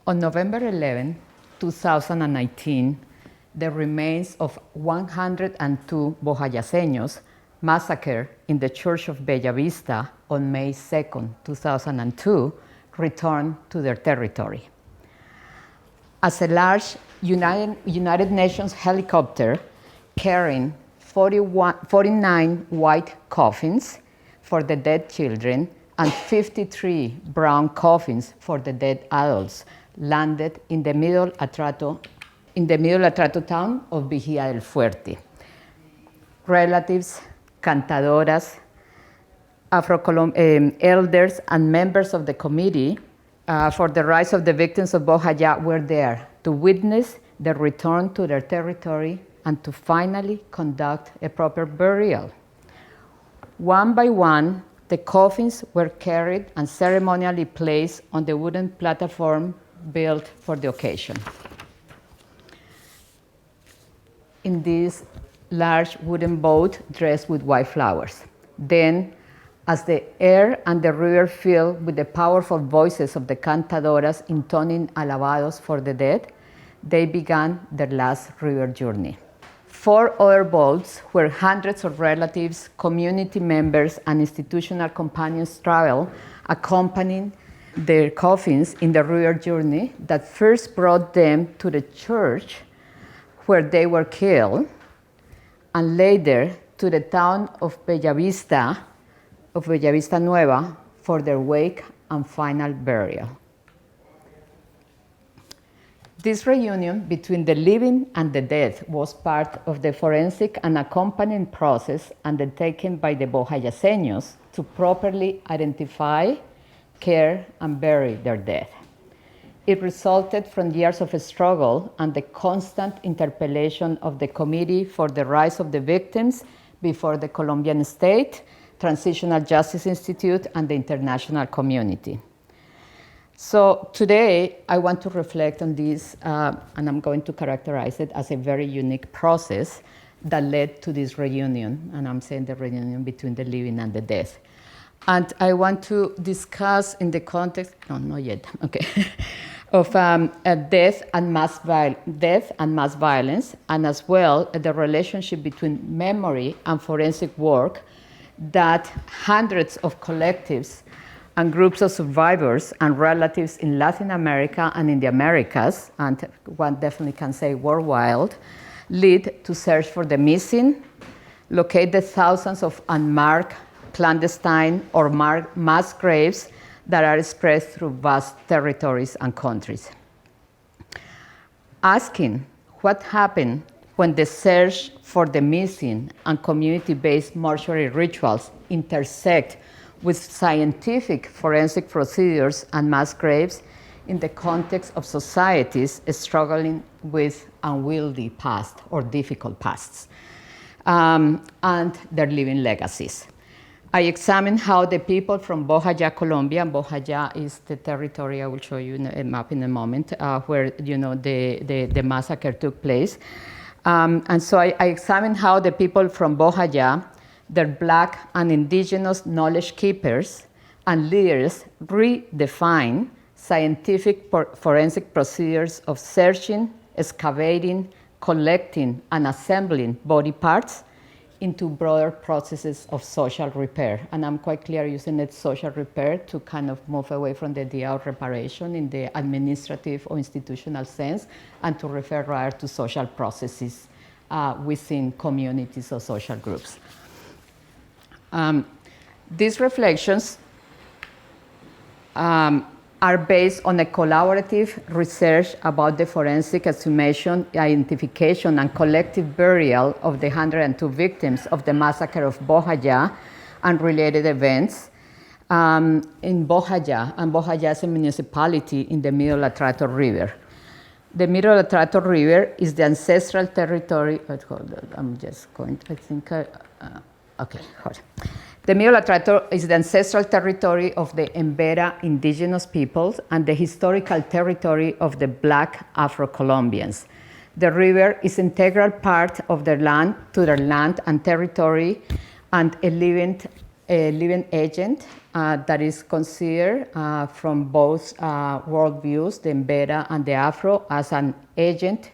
On November 11, 2019, the remains of 102 Boyacenños massacred in the Church of Bella Vista on May 2, 2002, returned to their territory. As a large United Nations helicopter carrying 49 white coffins for the dead children and 53 brown coffins for the dead adults landed in the Medio Atrato town of Vigía del Fuerte. Relatives, cantadoras, elders, and members of the committee for the rights of the victims of Bojayá were there to witness the return to their territory and to finally conduct a proper burial. One by one, the coffins were carried and ceremonially placed on the wooden platform built for the occasion. In this large wooden boat dressed with white flowers. Then, as the air and the river filled with the powerful voices of the cantadoras intoning alabados for the dead, they began their last river journey. 4 other boats where hundreds of relatives, community members, and institutional companions traveled, accompanying their coffins in the river journey that first brought them to the church where they were killed, and later to the town of Bella Vista Nueva, for their wake and final burial. This reunion between the living and the dead was part of the forensic and accompanying process undertaken by the Boyacenños to properly identify, care, and bury their dead. It resulted from years of struggle and the constant interpellation of the Committee for the Rights of the Victims before the Colombian state, Transitional Justice Institute, and the international community. So today, I want to reflect on this, and I'm going to characterize it as a very unique process that led to this reunion, and I'm saying the reunion between the living and the dead. And I want to discuss in the context, no, not yet, okay, of death and mass violence, and as well the relationship between memory and forensic work that hundreds of collectives and groups of survivors and relatives in Latin America and in the Americas, and one definitely can say worldwide, lead to search for the missing, locate the thousands of unmarked, clandestine, or mass graves that are spread through vast territories and countries. Asking what happened when the search for the missing and community-based mortuary rituals intersect with scientific forensic procedures and mass graves in the context of societies struggling with unwieldy past or difficult pasts, and their living legacies. I examined how the people from Bojayá, Colombia, and Bojayá is the territory, I will show you a map in a moment, where the massacre took place. And so I examined how the people from Bojayá, their Black and indigenous knowledge keepers and leaders redefine scientific forensic procedures of searching, excavating, collecting, and assembling body parts into broader processes of social repair. And I'm quite clear using it social repair to kind of move away from the idea of reparation in the administrative or institutional sense, and to refer rather to social processes within communities or social groups. These reflections are based on a collaborative research about the forensic exhumation, identification, and collective burial of the 102 victims of the massacre of Bojayá and related events in Bojayá, and Bojayá is a municipality in the Medio Atrato River. The Medio Atrato River is the ancestral territory, hold on, I'm just going, I think, okay, hold on. The Medio Atrato is the ancestral territory of the Embera indigenous peoples and the historical territory of the Black Afro-Colombians. The river is an integral part of their land and territory, and a living agent that is considered from both worldviews, the Mbera and the Afro, as an agent,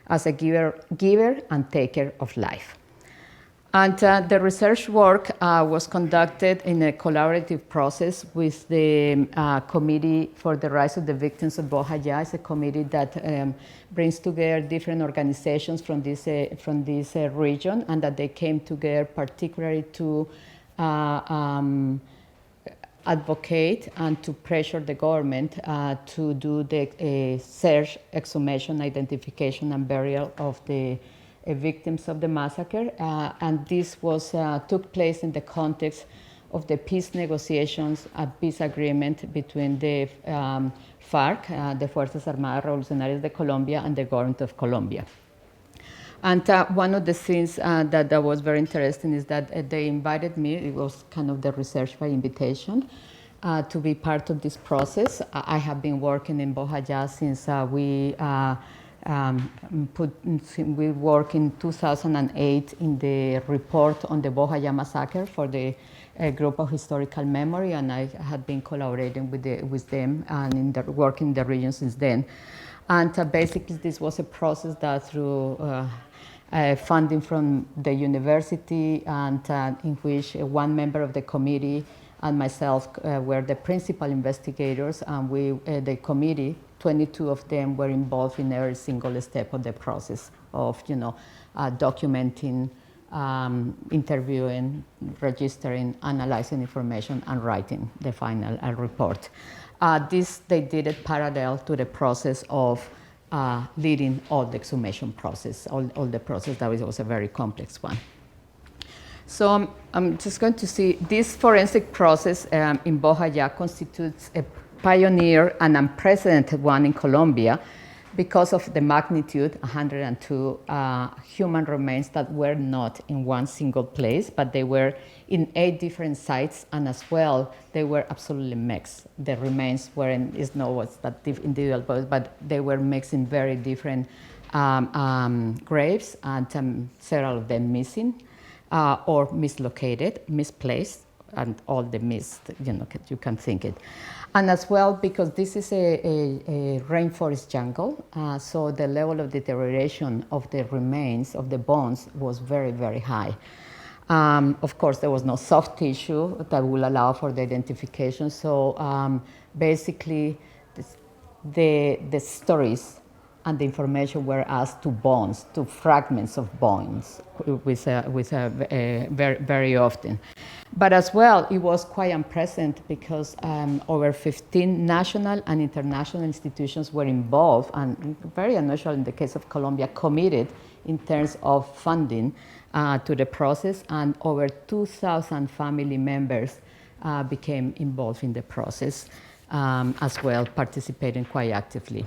as a giver and taker of life. And the research work was conducted in a collaborative process with the Committee for the Rights of the Victims of Bohaya. It's a committee that brings together different organizations from this region, and that they came together particularly to advocate and to pressure the government to do the search, exhumation, identification, and burial of the victims of the massacre. And this took place in the context of the peace negotiations, a peace agreement between the FARC, the Fuerzas Armadas Revolucionarias de Colombia, and the government of Colombia. And one of the things that was very interesting is that they invited me. It was kind of the research by invitation to be part of this process. I have been working in Bohaya since we worked in 2008 in the report on the Bohaya massacre for the group of historical memory, and I had been collaborating with them and working in the region since then. And basically, this was a process that through funding from the university, and in which one member of the committee and myself were the principal investigators, and the committee, 22 of them were involved in every single step of the process of, documenting, interviewing, registering, analyzing information, and writing the final report. They did it parallel to the process of leading all the exhumation process, all the process that was a very complex one. So I'm just going to see this forensic process in Bohaya constitutes a pioneer and unprecedented one in Colombia because of the magnitude, 102 human remains that were not in one single place, but they were in 8 different sites, and as well, they were absolutely mixed. The remains weren't, it's not what's that individual, but they were mixed in very different graves, and several of them missing or mislocated, misplaced, and all the mist, you can think it. And as well, because this is a rainforest jungle, so the level of deterioration of the remains of the bones was very, very high. Of course, there was no soft tissue that will allow for the identification. So basically, the stories and the information were asked to bones, to fragments of bones, very, very often. But as well, it was quite unprecedented because over 15 national and international institutions were involved, and very unusual in the case of Colombia, committed in terms of funding to the process, and over 2,000 family members became involved in the process as well, participating quite actively.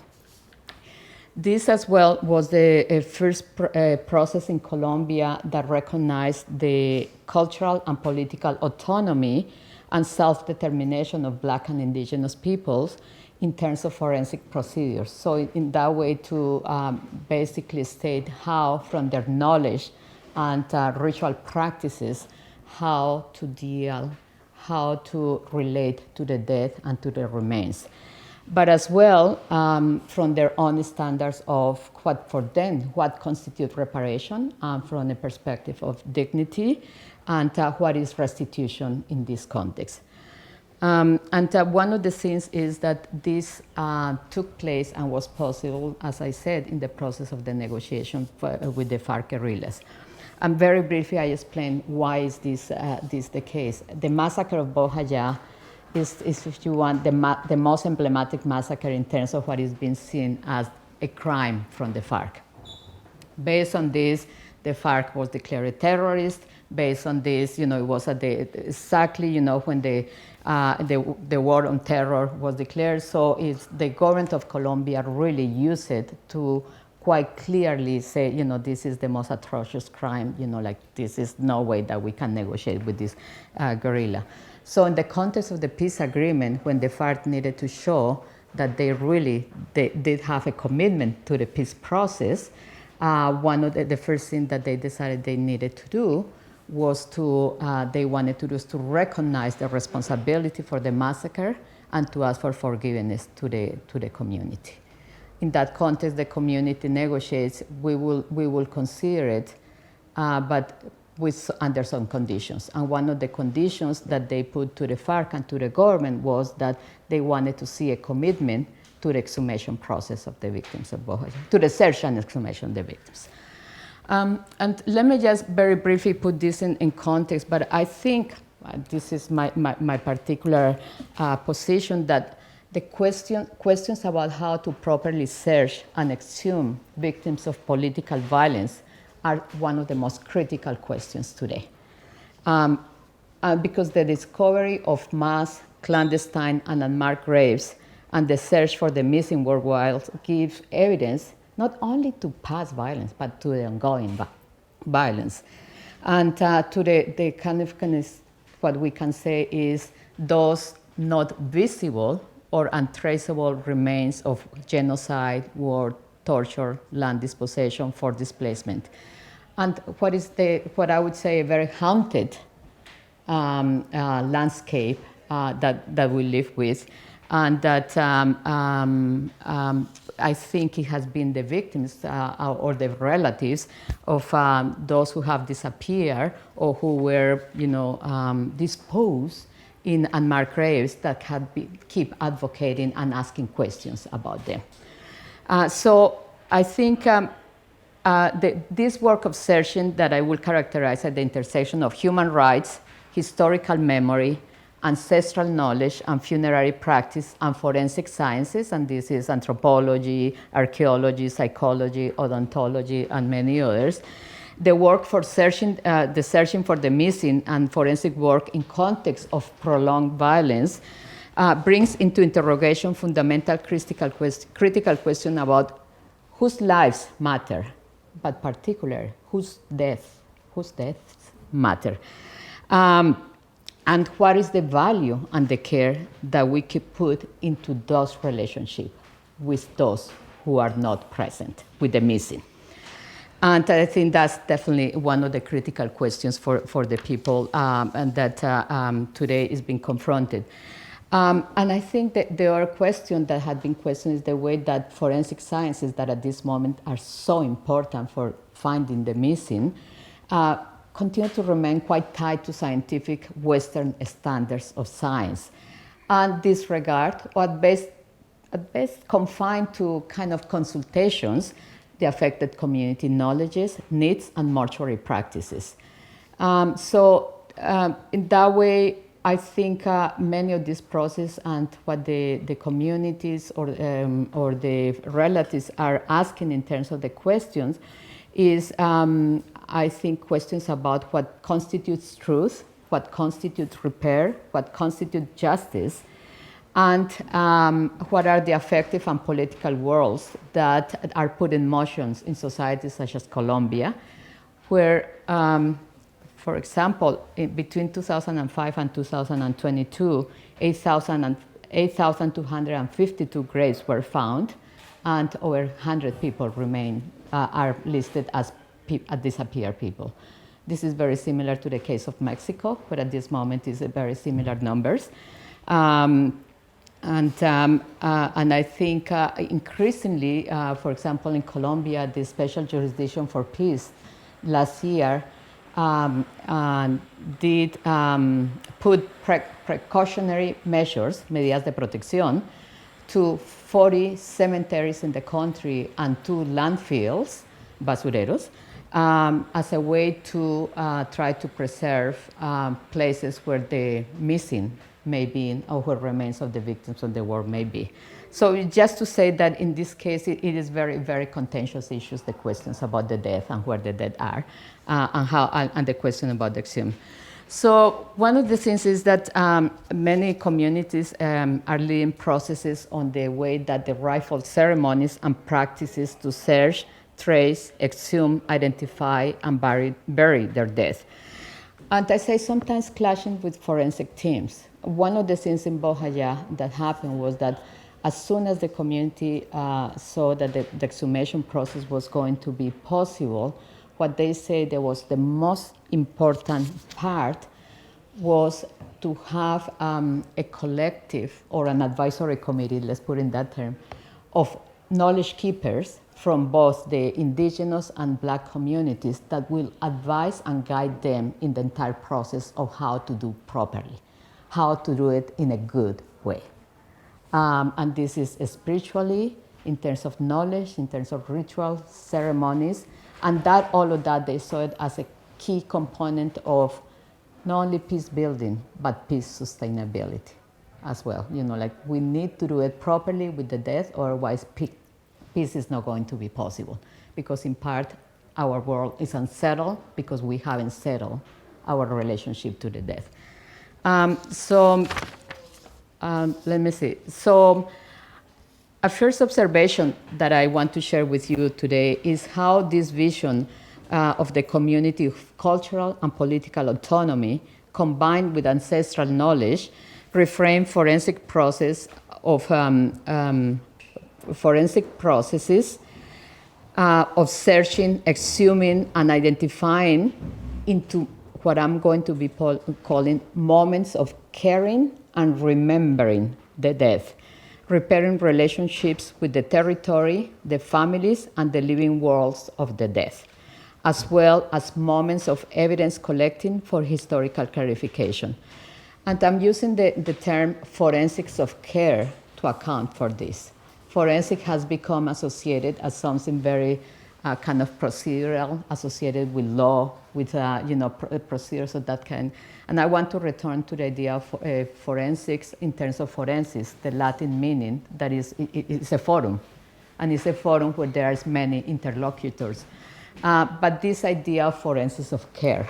This as well was the first process in Colombia that recognized the cultural and political autonomy and self-determination of Black and Indigenous peoples in terms of forensic procedures. So in that way to basically state how, from their knowledge and ritual practices, how to deal, how to relate to the dead and to the remains. But as well, from their own standards of what constitutes reparation from a perspective of dignity, and what is restitution in this context. And one of the things is that this took place and was possible, as I said, in the process of the negotiation with the FARC guerrillas. And very briefly, I explain why is this the case. The massacre of Bohaya is, if you want, the most emblematic massacre in terms of what is being seen as a crime from the FARC. Based on this, the FARC was declared a terrorist. Based on this, it was exactly, when the war on terror was declared. So it's the government of Colombia really used it to quite clearly say, this is the most atrocious crime, this is no way that we can negotiate with this guerrilla. So in the context of the peace agreement, when the FARC needed to show that they did have a commitment to the peace process, one of the first thing that they decided they needed to do was they wanted to do is to recognize the responsibility for the massacre and to ask for forgiveness to the community. In that context, the community negotiates, we will consider it, but under some conditions. And one of the conditions that they put to the FARC and to the government was that they wanted to see a commitment to the exhumation process of the victims of Bohaya, to the search and exhumation of the victims. And let me just very briefly put this in context, but I think this is my particular position, that the questions about how to properly search and exhume victims of political violence are one of the most critical questions today. Because the discovery of mass, clandestine, and unmarked graves and the search for the missing worldwide gives evidence not only to past violence, but to the ongoing violence. And to the kind of what we can say is those not visible or untraceable remains of genocide, war, torture, land dispossession, forced displacement. And what I would say a very haunted landscape that we live with, and that I think it has been the victims or the relatives of those who have disappeared or who were, disposed in unmarked graves that keep advocating and asking questions about them. So I think this work of searching that I will characterize at the intersection of human rights, historical memory, ancestral knowledge, and funerary practice, and forensic sciences, and this is anthropology, archaeology, psychology, odontology, and many others. The work for searching for the missing and forensic work in context of prolonged violence brings into interrogation fundamental critical question about whose lives matter, but particularly whose deaths matter. And what is the value and the care that we could put into those relationships with those who are not present, with the missing. And I think that's definitely one of the critical questions for the people and that today is being confronted. And I think that the other question that had been questioned is the way that forensic sciences that at this moment are so important for finding the missing continue to remain quite tied to scientific Western standards of science, and disregard, or at best confined to kind of consultations, the affected community knowledges, needs, and mortuary practices. So in that way, I think many of these processes and what the communities or the relatives are asking in terms of the questions is, I think, questions about what constitutes truth, what constitutes repair, what constitutes justice, and what are the affective and political worlds that are put in motion in societies such as Colombia, where, for example, between 2005 and 2022, 8,252 graves were found, and over 100 people are listed as disappeared people. This is very similar to the case of Mexico, but at this moment is very similar numbers. And I think increasingly, for example, in Colombia, the Special Jurisdiction for Peace last year did put precautionary measures, medidas de protección, to 40 cemeteries in the country and 2 landfills, basureros, as a way to try to preserve places where the missing may be, or where remains of the victims of the war may be. So just to say that in this case, it is very, very contentious issues, the questions about the death and where the dead are, and the question about the exhume. So one of the things is that many communities are leading processes on the way that the rightful ceremonies and practices to search, trace, exhume, identify, and bury their death. And I say sometimes clashing with forensic teams. One of the things in Bohaya that happened was that as soon as the community saw that the exhumation process was going to be possible, what they say that was the most important part was to have a collective or an advisory committee, let's put in that term, of knowledge keepers from both the indigenous and Black communities that will advise and guide them in the entire process of how to do properly, how to do it in a good way. And this is spiritually, in terms of knowledge, in terms of rituals, ceremonies, and that all of that they saw it as a key component of not only peace building, but peace sustainability as well. You know, like we need to do it properly with the death, otherwise peace is not going to be possible. Because in part, our world is unsettled because we haven't settled our relationship to the death. Let me see. So a first observation that I want to share with you today is how this vision of the community of cultural and political autonomy combined with ancestral knowledge reframe forensic processes of searching, exhuming, and identifying into what I'm going to be calling moments of caring and remembering the death, repairing relationships with the territory, the families, and the living worlds of the death, as well as moments of evidence collecting for historical clarification. And I'm using the term forensics of care to account for this. Forensic has become associated as something very kind of procedural, associated with law, with procedures of that kind. And I want to return to the idea of forensics in terms of forensis, the Latin meaning that it's a forum, and it's a forum where there's many interlocutors. But this idea of forensics of care,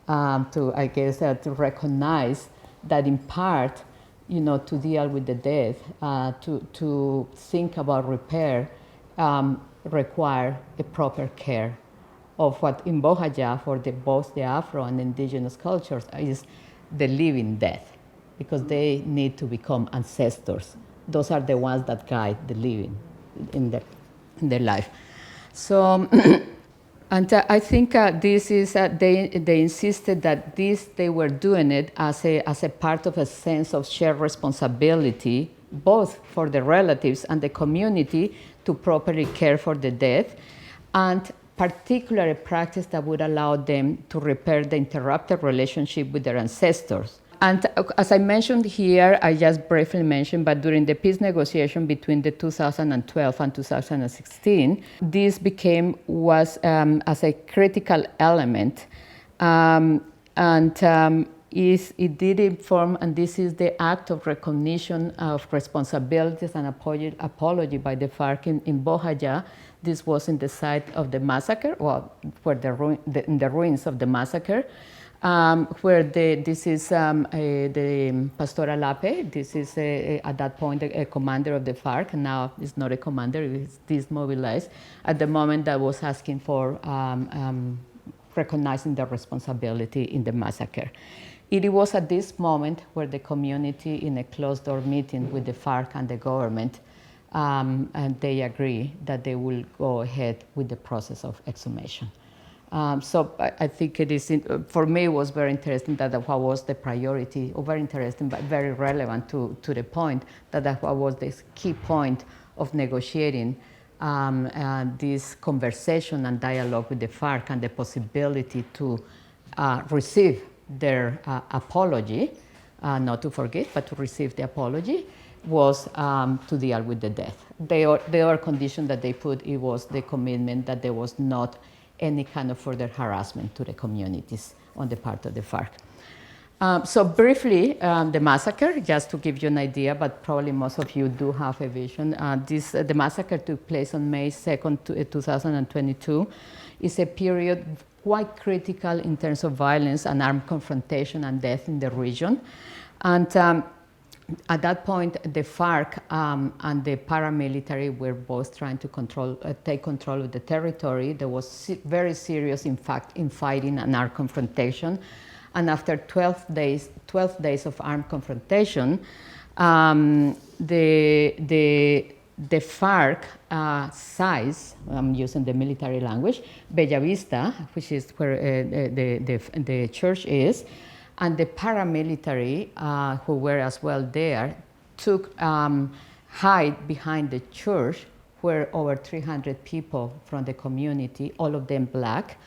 to recognize that in part, to deal with the death, to think about repair, require a proper care of what in Bohaya for both the Afro and indigenous cultures is the living death, because they need to become ancestors. Those are the ones that guide the living in their life. So, and I think this is, they insisted that they were doing it as a part of a sense of shared responsibility, both for the relatives and the community to properly care for the death, and particularly a practice that would allow them to repair the interrupted relationship with their ancestors. And as I mentioned here, I just briefly mentioned, but during the peace negotiation between the 2012 and 2016, this was as a critical element. It did inform, and this is the act of recognition of responsibilities and apology by the FARC in Bohaya. This was in the site of the massacre, in the ruins of the massacre, where this is the Pastor Alape. This is at that point a commander of the FARC. Now it's not a commander; it's demobilized. At the moment, that was asking for recognizing the responsibility in the massacre. It was at this moment where the community, in a closed-door meeting with the FARC and the government, and they agree that they will go ahead with the process of exhumation. So I think it is, for me, it was very interesting that what was the priority, or very interesting, but very relevant to the point that what was the key point of negotiating this conversation and dialogue with the FARC and the possibility to receive their apology, not to forget, but to receive the apology, was to deal with the death. The other condition that they put, it was the commitment that there was not any kind of further harassment to the communities on the part of the FARC. So briefly, the massacre, just to give you an idea, but probably most of you do have a vision. The massacre took place on May 2nd, 2022. It's a period quite critical in terms of violence and armed confrontation and death in the region. And at that point, the FARC and the paramilitary were both trying to take control of the territory. There was very serious, in fact, infighting and armed confrontation. And after 12 days of armed confrontation, the the FARC size, I'm using the military language, Bellavista, which is where the church is, and the paramilitary who were as well there took hide behind the church, where over 300 people from the community, all of them black,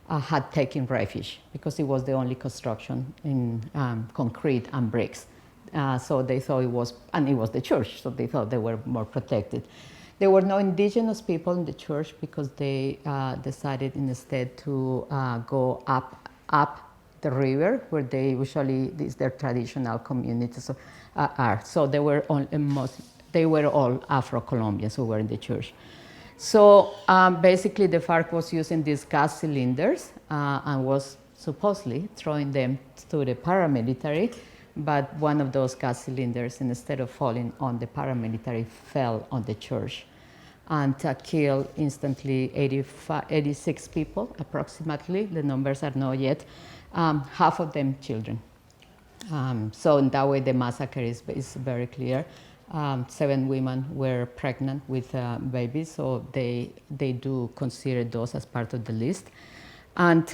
had taken refuge because it was the only construction in concrete and bricks. So they thought it was the church, so they thought they were more protected. There were no indigenous people in the church because they decided instead to go up the river, where they usually, is their traditional communities are. So they were all Afro-Colombians who were in the church. So basically the FARC was using these gas cylinders and was supposedly throwing them to the paramilitary, but one of those gas cylinders, instead of falling on the paramilitary, fell on the church and killed instantly 86 people approximately. The numbers are not yet. Half of them children. So in that way the massacre is very clear. 7 women were pregnant with babies, so they do consider those as part of the list. And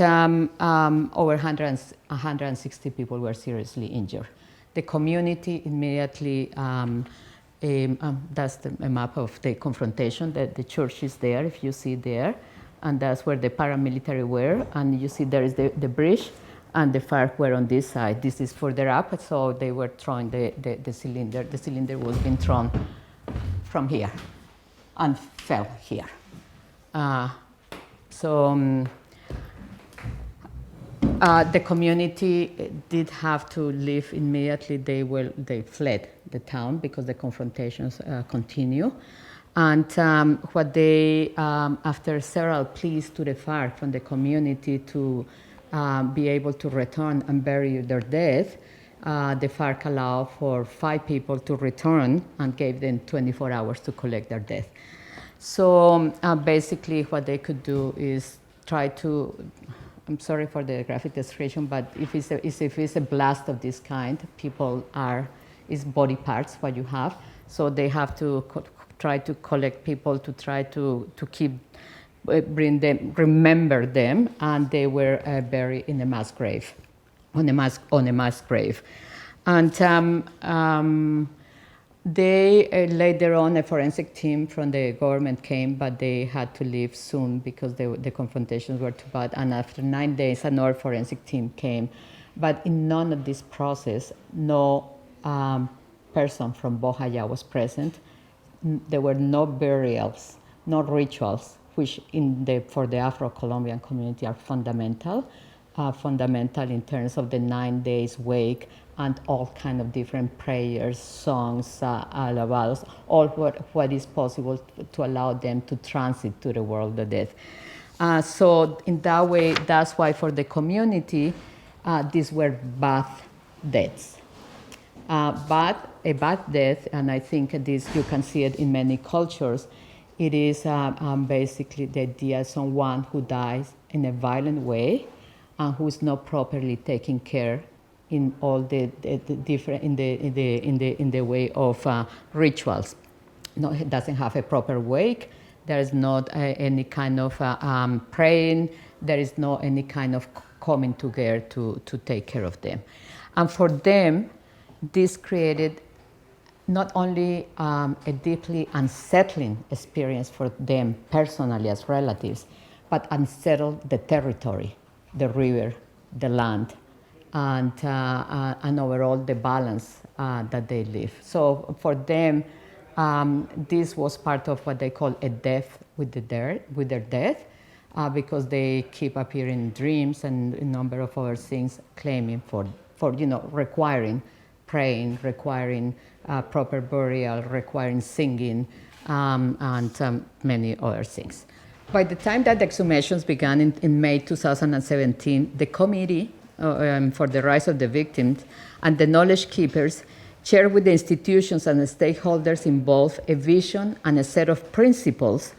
over 160 people were seriously injured. The community immediately, that's a map of the confrontation, that the church is there, if you see there, and that's where the paramilitary were, and you see there is the bridge, and the FARC were on this side. This is further up, so they were throwing the cylinder. The cylinder was being thrown from here and fell here. The community did have to leave immediately. They fled the town because the confrontations continue. And what they, after several pleas to the FARC from the community to be able to return and bury their dead, the FARC allowed for 5 people to return and gave them 24 hours to collect their death. So basically what they could do is try to, I'm sorry for the graphic description, but if it's a blast of this kind, it's body parts what you have. So they have to try to collect people to try to keep, remember them, and they were buried in a mass grave, on a mass grave. And they later on, a forensic team from the government came, but they had to leave soon because the confrontations were too bad. And after 9 days, another forensic team came. But in none of this process, no person from Bojaya was present. There were no burials, no rituals, which for the Afro-Colombian community are fundamental in terms of the 9 days wake and all kind of different prayers, songs, alabados, all what is possible to allow them to transit to the world of death. So in that way, that's why for the community, these were bad deaths. But a bad death, and I think this you can see it in many cultures, it is basically the idea of someone who dies in a violent way and who is not properly taken care in all the different in the way of rituals. No, it doesn't have a proper wake. There is not any kind of praying. There is not any kind of coming together to take care of them. And for them, this created not only a deeply unsettling experience for them personally as relatives, but unsettled the territory, the river, the land, and overall the balance that they live. So for them, this was part of what they call a death with their death, because they keep appearing in dreams and a number of other things, claiming for requiring praying, requiring proper burial, requiring singing, and many other things. By the time that the exhumations began in May 2017, the Committee for the Rights of the Victims and the Knowledge Keepers shared with the institutions and the stakeholders involved a vision and a set of principles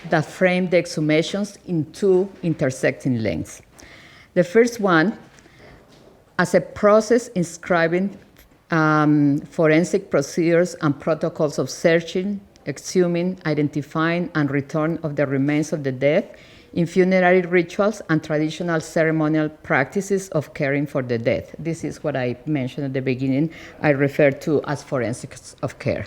that framed the exhumations in 2 intersecting links. The first one, as a process inscribing forensic procedures and protocols of searching, exhuming, identifying, and return of the remains of the dead in funerary rituals and traditional ceremonial practices of caring for the dead. This is what I mentioned at the beginning, I refer to as forensics of care.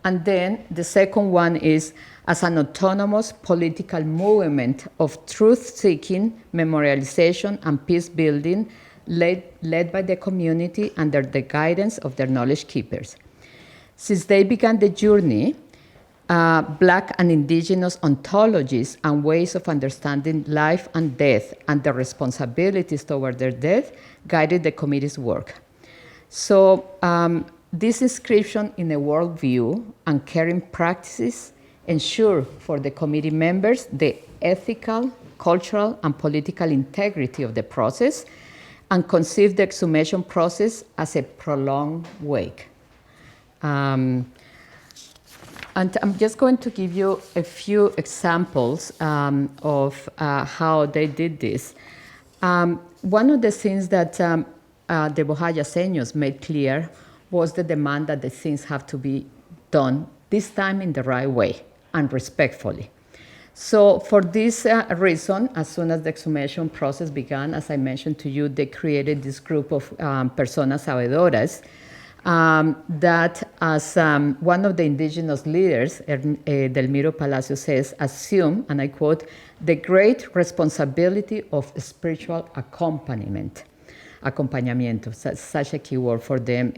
And then the second one is as an autonomous political movement of truth-seeking, memorialization, and peace-building led by the community under the guidance of their knowledge keepers. Since they began the journey, Black and Indigenous ontologies and ways of understanding life and death and their responsibilities toward their death guided the committee's work. So this inscription in a worldview and caring practices ensure for the committee members the ethical, cultural, and political integrity of the process and conceive the exhumation process as a prolonged wake. And I'm just going to give you a few examples of how they did this. One of the things that the Bohayaseños made clear was the demand that the things have to be done, this time in the right way and respectfully. So for this reason, as soon as the exhumation process began, as I mentioned to you, they created this group of personas sabedoras that, as one of the indigenous leaders, Delmiro Palacio says, assume, and I quote, the great responsibility of spiritual acompañamiento, such a key word for them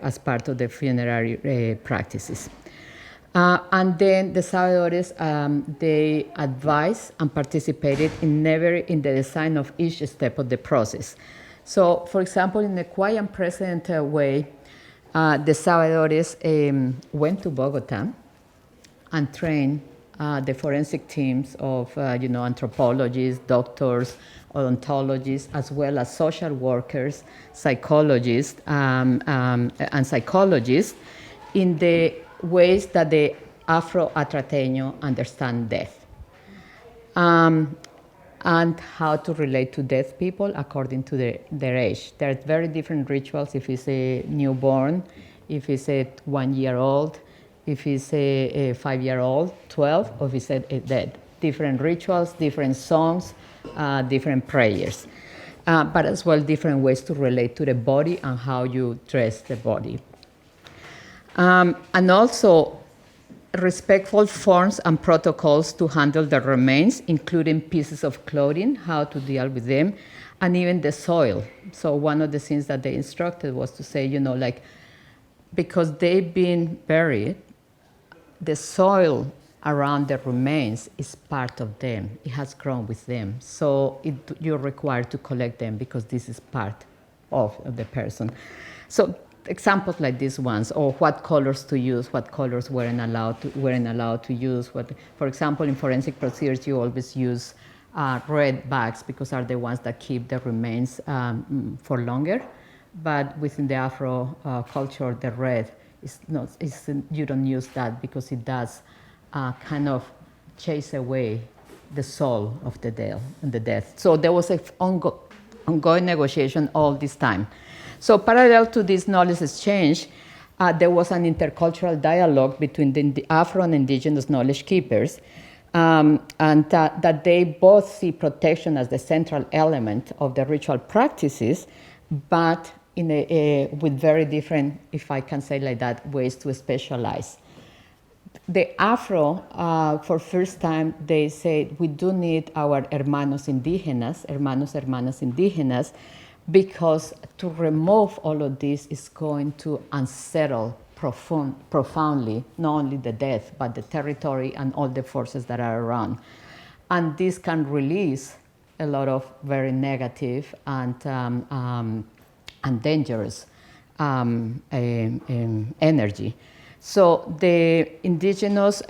as part of the funerary practices. And then the sabedores, they advised and participated in the design of each step of the process. So, for example, in a quiet and present way, the sabedores went to Bogota and trained the forensic teams of anthropologists, doctors, odontologists, as well as social workers, psychologists, and psychologists in the ways that the Afro-Atrateño understand death. And how to relate to deaf people according to their age. There are very different rituals if it's a newborn, if it's a 1-year-old, if it's a 5-year-old, 12, or if it's a dead. Different rituals, different songs, different prayers. But as well different ways to relate to the body and how you dress the body. And also respectful forms and protocols to handle the remains, including pieces of clothing, how to deal with them, and even the soil. So one of the things that they instructed was to say, because they've been buried, the soil around the remains is part of them. It has grown with them. So you're required to collect them because this is part of the person. So examples like these ones, or what colors to use, what colors weren't allowed to use. For example, in forensic procedures, you always use red bags because are the ones that keep the remains for longer. But within the Afro culture, the red you don't use that because it does kind of chase away the soul of the death. So there was an ongoing negotiation all this time. So parallel to this knowledge exchange, there was an intercultural dialogue between the Afro and indigenous knowledge keepers, and that they both see protection as the central element of the ritual practices, but with very different, if I can say like that, ways to specialize. The Afro, for first time, they said, we do need our hermanos indígenas, hermanas indígenas, because to remove all of this is going to unsettle profoundly, not only the death, but the territory and all the forces that are around. And this can release a lot of very negative and dangerous energy. So the indigenous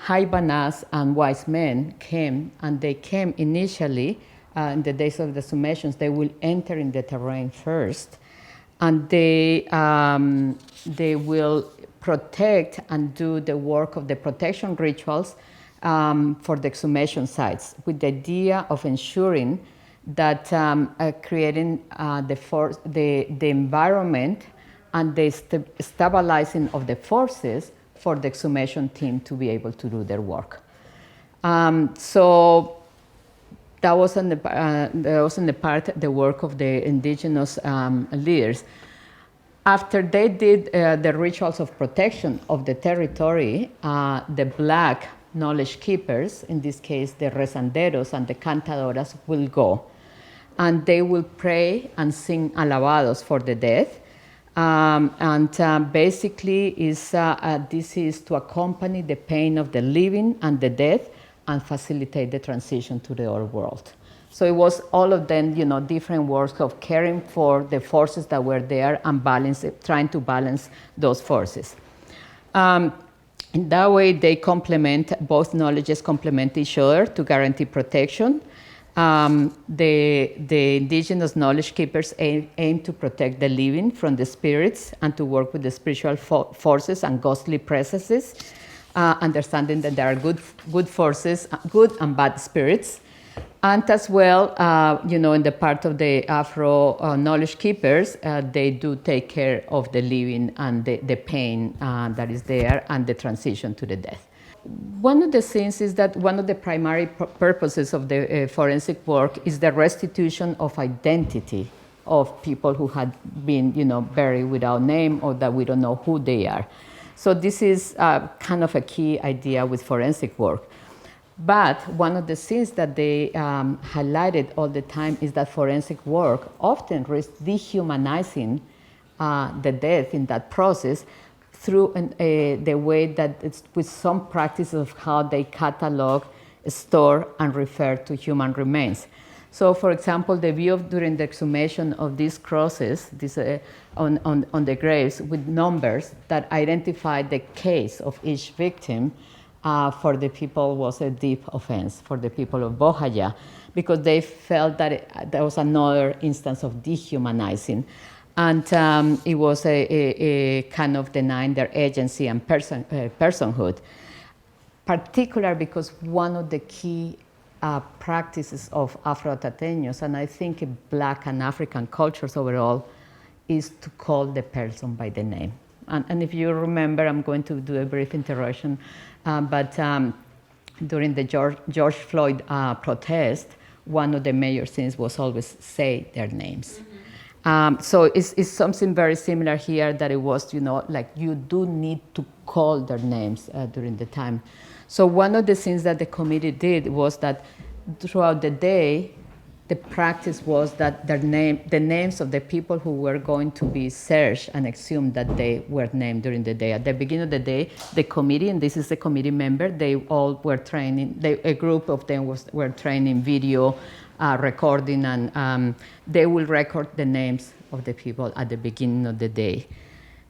Haibanas and wise men came, and they came initially in the days of the summations. They will enter in the terrain first, and they will protect and do the work of the protection rituals for the exhumation sites, with the idea of ensuring that creating the environment and the stabilizing of the forces for the exhumation team to be able to do their work. So that was in the part the work of the indigenous leaders. After they did the rituals of protection of the territory, the black knowledge keepers, in this case the rezanderos and the cantadoras, will go. And they will pray and sing alabados for the dead. Basically, this is to accompany the pain of the living and the dead and facilitate the transition to the other world. So it was all of them, different works of caring for the forces that were there and trying to balance those forces. In that way, they both knowledges complement each other to guarantee protection. The indigenous knowledge keepers aim to protect the living from the spirits and to work with the spiritual forces and ghostly presences, understanding that there are good forces, good and bad spirits. And as well, in the part of the Afro knowledge keepers, they do take care of the living and the pain that is there and the transition to the death. One of the things is that one of the primary purposes of the forensic work is the restitution of identity of people who had been, buried without name or that we don't know who they are. So this is kind of a key idea with forensic work. But one of the things that they highlighted all the time is that forensic work often risks dehumanizing the death in that process through the way that it's with some practices of how they catalog, store, and refer to human remains. So, for example, the view during the exhumation of these crosses on the graves with numbers that identify the case of each victim for the people was a deep offense for the people of Bojaya, because they felt that there was another instance of dehumanizing. And it was a kind of denying their agency and personhood, particularly because one of the key practices of Afro-Tateños, and I think Black and African cultures overall, is to call the person by the name. And if you remember, I'm going to do a brief interruption, but during the George Floyd protest, one of the major things was always say their names. So it's something very similar here, that it was, like you do need to call their names during the time. So one of the things that the committee did was that throughout the day, the practice was that the names of the people who were going to be searched and exhumed, that they were named during the day. At the beginning of the day, the committee, and this is the committee member, they all were training, a group of them were training video, recording, and they will record the names of the people at the beginning of the day.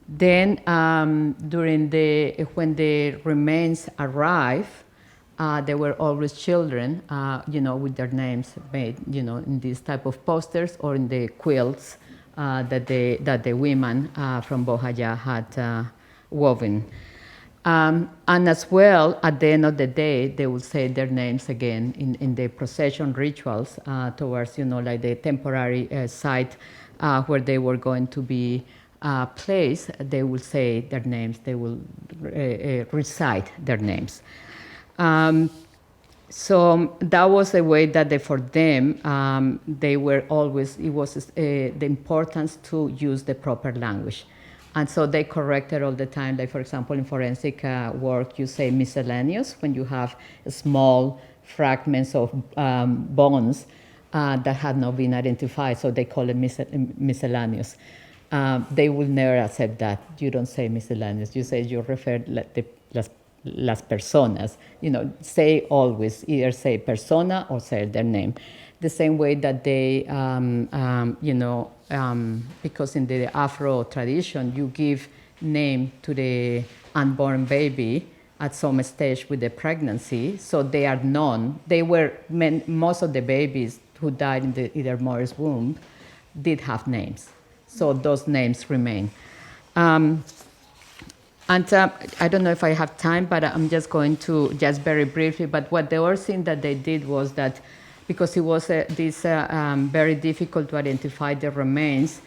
Then when the remains arrive, there were always children, with their names made, in these type of posters or in the quilts that the women from Bojaya had woven. And as well, at the end of the day, they will say their names again in the procession rituals towards, like the temporary site where they were going to be placed. They will say their names. They will recite their names. So that was a way that for them, they were always, it was the importance to use the proper language. And so they corrected all the time. Like, for example, in forensic work, you say miscellaneous when you have small fragments of bones that have not been identified, so they call it miscellaneous. They will never accept that. You don't say miscellaneous. You say you refer las personas. Say always, either say persona or say their name. The same way that they, because in the Afro tradition, you give name to the unborn baby at some stage with the pregnancy, so they are known. Most of the babies who died in either mother's womb did have names, so those names remain. And I don't know if I have time, but I'm just going to, just very briefly, but what the other thing that they did was that, because it was very difficult to identify the remains,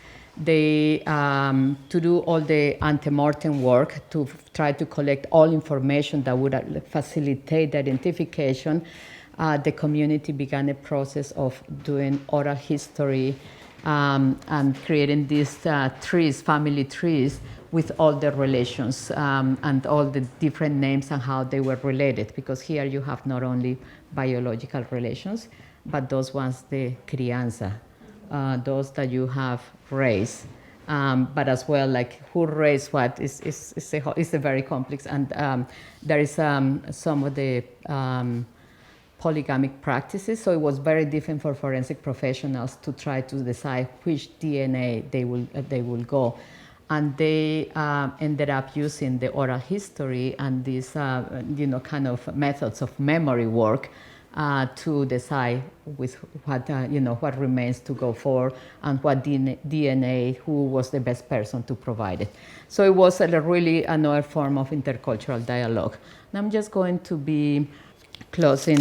to do all the ante-mortem work to try to collect all information that would facilitate the identification. The community began a process of doing oral history and creating these trees, family trees, with all the relations and all the different names and how they were related. Because here you have not only biological relations, but those ones, the crianza, those that you have raised. But as well, like who raised what is a very complex. And there is some of the polygamic practices, so it was very different for forensic professionals to try to decide which DNA they will go, and they ended up using the oral history and these kind of methods of memory work to decide with what remains to go for and what DNA, who was the best person to provide it. So it was really another form of intercultural dialogue. And I'm just going to be closing.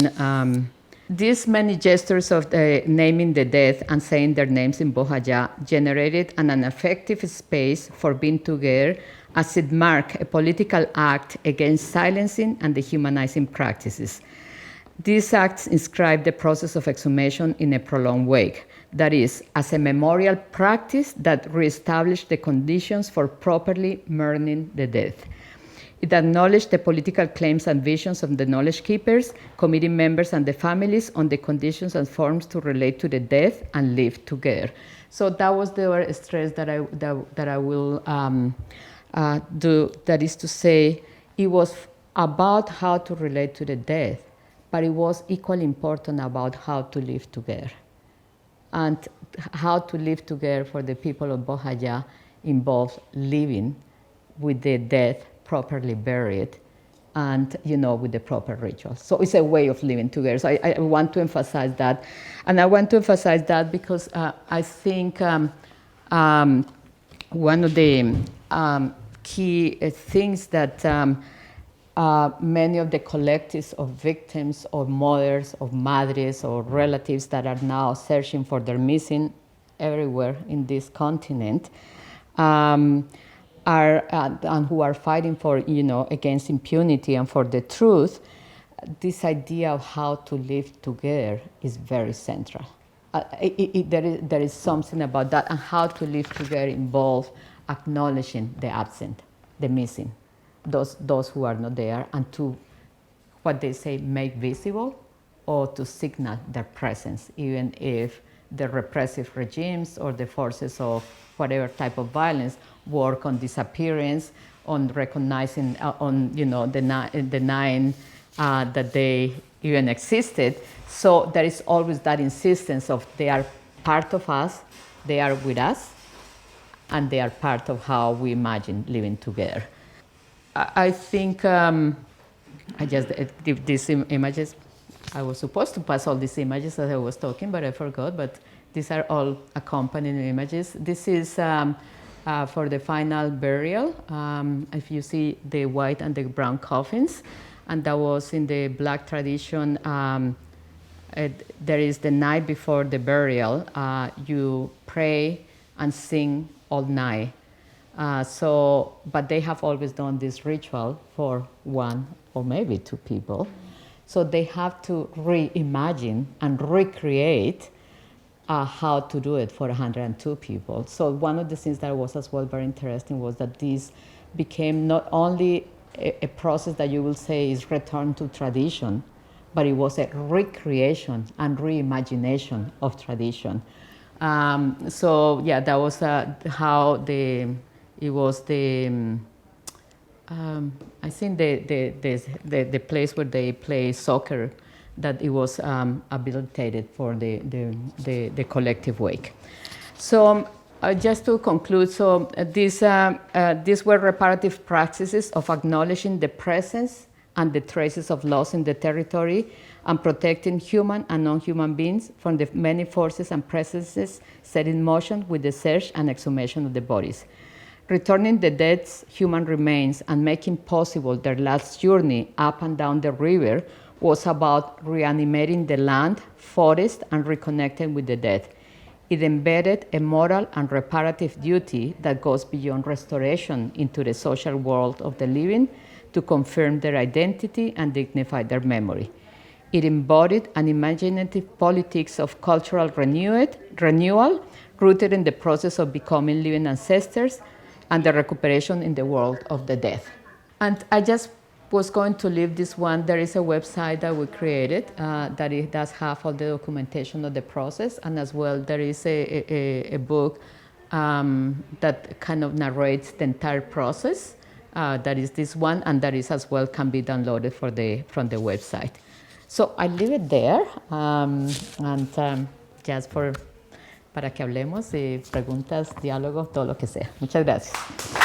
These many gestures of naming the dead and saying their names in Bohaya generated an effective space for being together, as it marked a political act against silencing and dehumanizing practices. These acts inscribe the process of exhumation in a prolonged way, that is, as a memorial practice that reestablished the conditions for properly mourning the dead. It acknowledged the political claims and visions of the knowledge keepers, committee members, and the families on the conditions and forms to relate to the dead and live together. So that was the stress that I will do. That is to say, it was about how to relate to the dead, but it was equally important about how to live together. And how to live together for the people of Bohaya involves living with the dead properly buried and with the proper rituals. So it's a way of living together. So I want to emphasize that. And I want to emphasize that because I think one of the key things that many of the collectives of victims, or mothers, of madres, or relatives that are now searching for their missing everywhere in this continent, and who are fighting for, against impunity and for the truth, this idea of how to live together is very central. There is something about that, and how to live together involves acknowledging the absent, the missing, those who are not there, and to, what they say, make visible or to signal their presence, even if the repressive regimes or the forces of whatever type of violence work on disappearance, on recognizing, on denying that they even existed. So there is always that insistence of they are part of us, they are with us, and they are part of how we imagine living together. I think I just did these images. I was supposed to pass all these images as I was talking, but I forgot. But these are all accompanying images. This is for the final burial. If you see the white and the brown coffins, and that was in the Black tradition. There is the night before the burial. You pray and sing all night. But they have always done this ritual for one or maybe two people. So they have to reimagine and recreate how to do it for 102 people. So one of the things that was as well very interesting was that this became not only a process that you will say is return to tradition, but it was a recreation and reimagination of tradition. So yeah, that was how it was the I think the place where they play soccer, that it was habilitated for the collective wake. So just to conclude, so these were reparative practices of acknowledging the presence and the traces of loss in the territory and protecting human and non-human beings from the many forces and presences set in motion with the search and exhumation of the bodies. Returning the dead's human remains and making possible their last journey up and down the river was about reanimating the land, forest, and reconnecting with the dead. It embedded a moral and reparative duty that goes beyond restoration into the social world of the living to confirm their identity and dignify their memory. It embodied an imaginative politics of cultural renewal rooted in the process of becoming living ancestors and the recuperation in the world of the dead. And I just was going to leave this one. There is a website that we created that it does have all the documentation of the process, and as well there is a book that kind of narrates the entire process. That is this one, and that is as well can be downloaded from the website. So I leave it there, just para que hablemos de preguntas, diálogos, todo lo que sea. Muchas gracias.